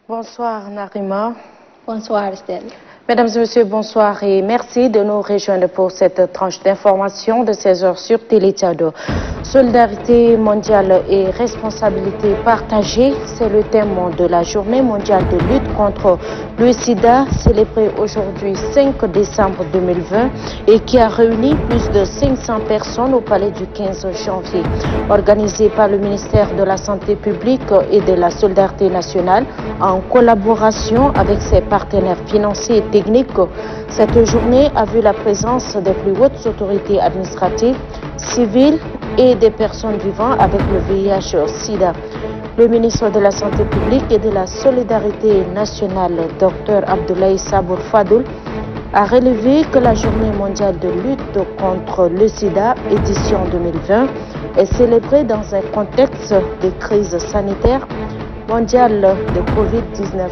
Bonsoir Narima. Bonsoir Estelle. Mesdames et messieurs, bonsoir et merci de nous rejoindre pour cette tranche d'information de 16h sur Télé Tchad. Solidarité mondiale et responsabilité partagée, c'est le thème de la journée mondiale de lutte contre le sida, célébrée aujourd'hui 5 décembre 2020 et qui a réuni plus de 500 personnes au palais du 15 janvier. Organisée par le ministère de la Santé publique et de la Solidarité nationale en collaboration avec ses partenaires financiers et techniques, cette journée a vu la présence des plus hautes autorités administratives, civiles et des personnes vivant avec le VIH-Sida. Le ministre de la Santé publique et de la Solidarité nationale, Dr Abdoulaye Sabour Fadoul, a relevé que la journée mondiale de lutte contre le sida, édition 2020, est célébrée dans un contexte de crise sanitaire mondiale de Covid-19.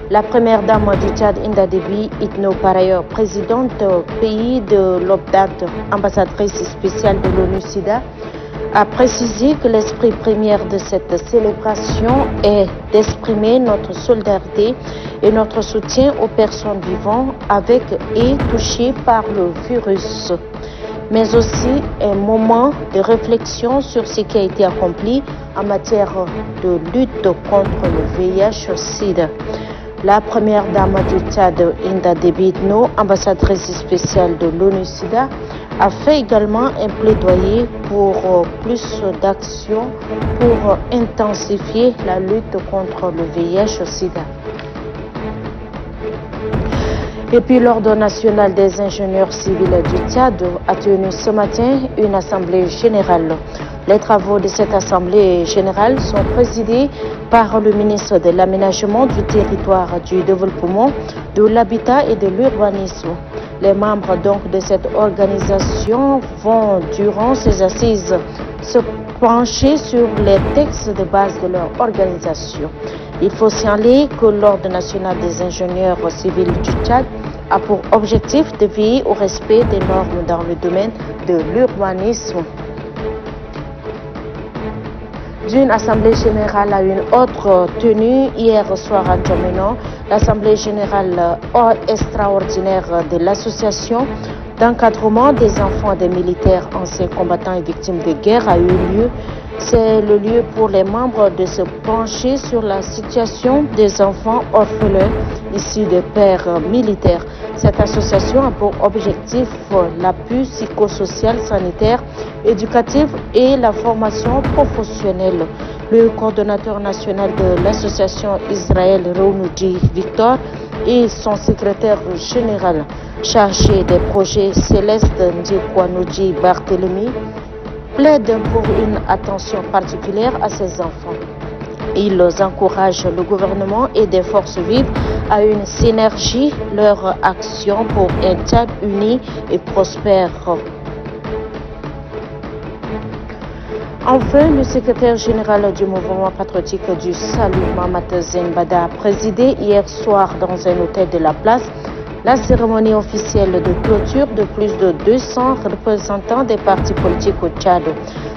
La première dame du Tchad, Inda Déby Itno, par ailleurs présidente pays de l'OPDAT, ambassadrice spéciale de l'ONU-SIDA, a précisé que l'esprit premier de cette célébration est d'exprimer notre solidarité et notre soutien aux personnes vivant avec et touchées par le virus, mais aussi un moment de réflexion sur ce qui a été accompli en matière de lutte contre le VIH-Sida. La première dame du Tchad, Inda Déby Itno, ambassadrice spéciale de l'ONU-SIDA, a fait également un plaidoyer pour plus d'actions pour intensifier la lutte contre le VIH-Sida. Et puis l'Ordre national des ingénieurs civils du Tchad a tenu ce matin une assemblée générale. Les travaux de cette assemblée générale sont présidés par le ministre de l'Aménagement du territoire, du développement, de l'habitat et de l'urbanisme. Les membres donc de cette organisation vont, durant ces assises, se pencher sur les textes de base de leur organisation. Il faut signaler que l'Ordre national des ingénieurs civils du Tchad a pour objectif de veiller au respect des normes dans le domaine de l'urbanisme. D'une assemblée générale à une autre tenue hier soir à Djamena, l'assemblée générale extraordinaire de l'association d'encadrement des enfants des militaires, anciens combattants et victimes de guerre a eu lieu. C'est le lieu pour les membres de se pencher sur la situation des enfants orphelins issus de pères militaires. Cette association a pour objectif l'appui psychosocial, sanitaire, éducatif et la formation professionnelle. Le coordonnateur national de l'association Israël Reunoudji Victor et son secrétaire général chargé des projets Céleste Ndjekwanouji Barthélemy plaident pour une attention particulière à ces enfants. Ils encouragent le gouvernement et des forces vives à une synergie, leur action pour un Tchad uni et prospère. Enfin, le secrétaire général du mouvement patriotique du Salut, Mamad Zenbada, a présidé hier soir dans un hôtel de la place la cérémonie officielle de clôture de plus de 200 représentants des partis politiques au Tchad.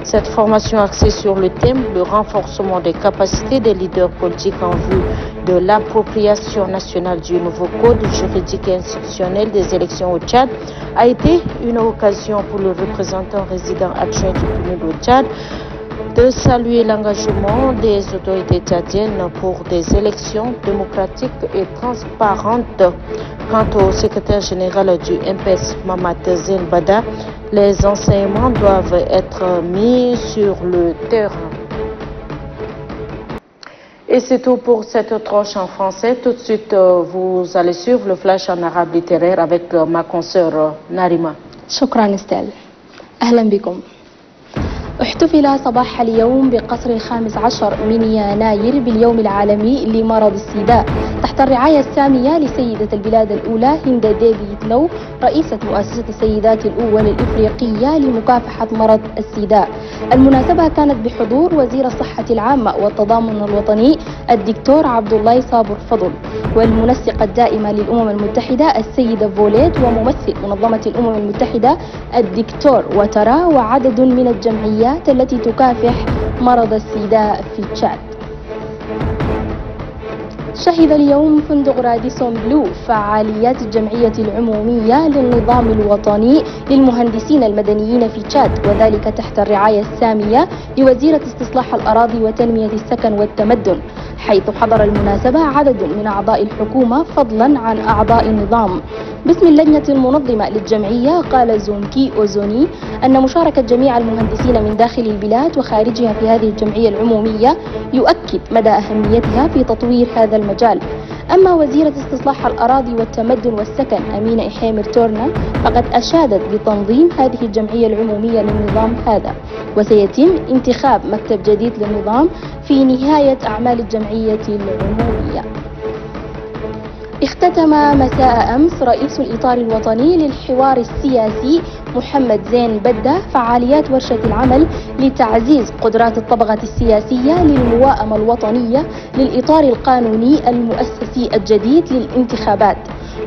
Cette formation axée sur le thème « Le renforcement des capacités des leaders politiques en vue de l'appropriation nationale du nouveau code juridique et institutionnel des élections au Tchad » a été une occasion pour le représentant résident adjoint du PNUD au Tchad de saluer l'engagement des autorités tchadiennes pour des élections démocratiques et transparentes. Quant au secrétaire général du MPS, Mamad Zenbada, les enseignements doivent être mis sur le terrain. Et c'est tout pour cette tranche en français. Tout de suite, vous allez suivre le flash en arabe littéraire avec ma consoeur Narima. شكرا استاذ. أهلا بكم. احتفل صباح اليوم بقصر 15 من يناير باليوم العالمي لمرض السيداء تحت الرعاية السامية لسيدة البلاد الأولى هند ديفيد لو رئيسة مؤسسة السيدات الأول الإفريقية لمكافحة مرض السيداء. المناسبة كانت بحضور وزير الصحة العامة والتضامن الوطني الدكتور عبد الله صابر فضل، والمنسقة الدائمة للأمم المتحدة السيدة فوليت، وممثل منظمة الأمم المتحدة الدكتور وترا، وعدد من الجمعيات التي تكافح مرض السيداء في تشاد. شهد اليوم فندق راديسون بلو فعاليات الجمعية العمومية للنظام الوطني للمهندسين المدنيين في تشاد، وذلك تحت الرعاية السامية لوزيرة استصلاح الأراضي وتنمية السكن والتمدن، حيث حضر المناسبة عدد من أعضاء الحكومة فضلا عن أعضاء النظام. باسم اللجنة المنظمة للجمعية قال زونكي أوزوني أن مشاركة جميع المهندسين من داخل البلاد وخارجها في هذه الجمعية العمومية يؤكد مدى أهميتها في تطوير هذا المجال. أما وزيرة استصلاح الأراضي والتمدن والسكن أمينة إحيمر تورنا فقد أشادت بتنظيم هذه الجمعية العمومية للنظام هذا، وسيتم انتخاب مكتب جديد للنظام في نهاية أعمال الجمعية العمومية. اختتم مساء أمس رئيس الإطار الوطني للحوار السياسي محمد زين بدة فعاليات ورشة العمل لتعزيز قدرات الطبقة السياسية للمواءمة الوطنية للإطار القانوني المؤسسي الجديد للانتخابات.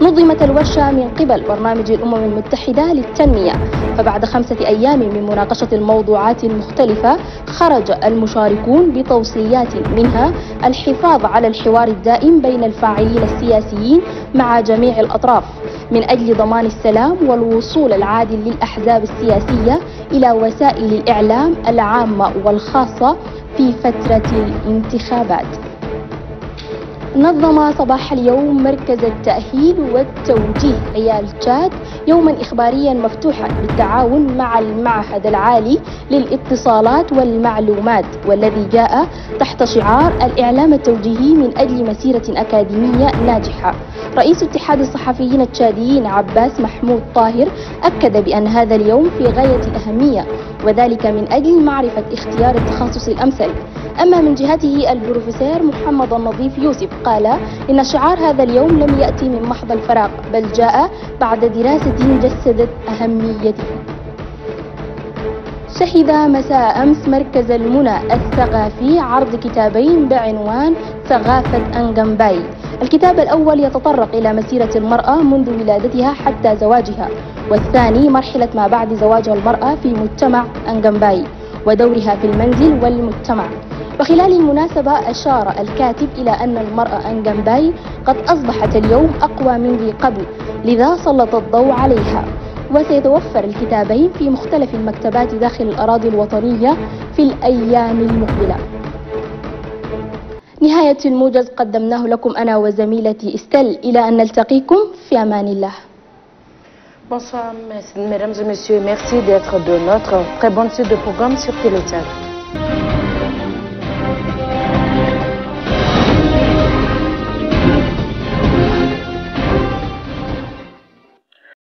نظمت الورشة من قبل برنامج الأمم المتحدة للتنمية، فبعد 5 أيام من مناقشة الموضوعات المختلفة خرج المشاركون بتوصيات منها الحفاظ على الحوار الدائم بين الفاعلين السياسيين مع جميع الأطراف من أجل ضمان السلام والوصول العادل للأحزاب السياسية إلى وسائل الإعلام العامة والخاصة في فترة الانتخابات. نظم صباح اليوم مركز التأهيل والتوجيه عيال تشاد يوما إخباريا مفتوحا بالتعاون مع المعهد العالي للاتصالات والمعلومات، والذي جاء تحت شعار الإعلام التوجيهي من أجل مسيرة أكاديمية ناجحة. رئيس اتحاد الصحفيين التشاديين عباس محمود طاهر أكد بأن هذا اليوم في غاية الأهمية، وذلك من أجل معرفة اختيار التخصص الأمثل. أما من جهته البروفيسور محمد النظيف يوسف قال إن شعار هذا اليوم لم يأتي من محض الفراغ، بل جاء بعد دراسة جسدت أهميته. شهد مساء أمس مركز المنى الثقافي عرض كتابين بعنوان ثقافة أنغامباي. الكتاب الأول يتطرق إلى مسيرة المرأة منذ ولادتها حتى زواجها، والثاني مرحلة ما بعد زواج المرأة في مجتمع أنغامباي ودورها في المنزل والمجتمع. وخلال المناسبة أشار الكاتب إلى أن المرأة أنغامباي قد أصبحت اليوم أقوى من ذي قبل، لذا سلط الضوء عليها. وسيتوفر الكتابين في مختلف المكتبات داخل الأراضي الوطنية في الأيام المقبلة. نهاية الموجز قدمناه لكم أنا وزميلتي استل، إلى أن نلتقيكم في أمان الله. Bonsoir mesdames et messieurs, merci d'être de notre très bonne suite de programme sur Télé Tchad.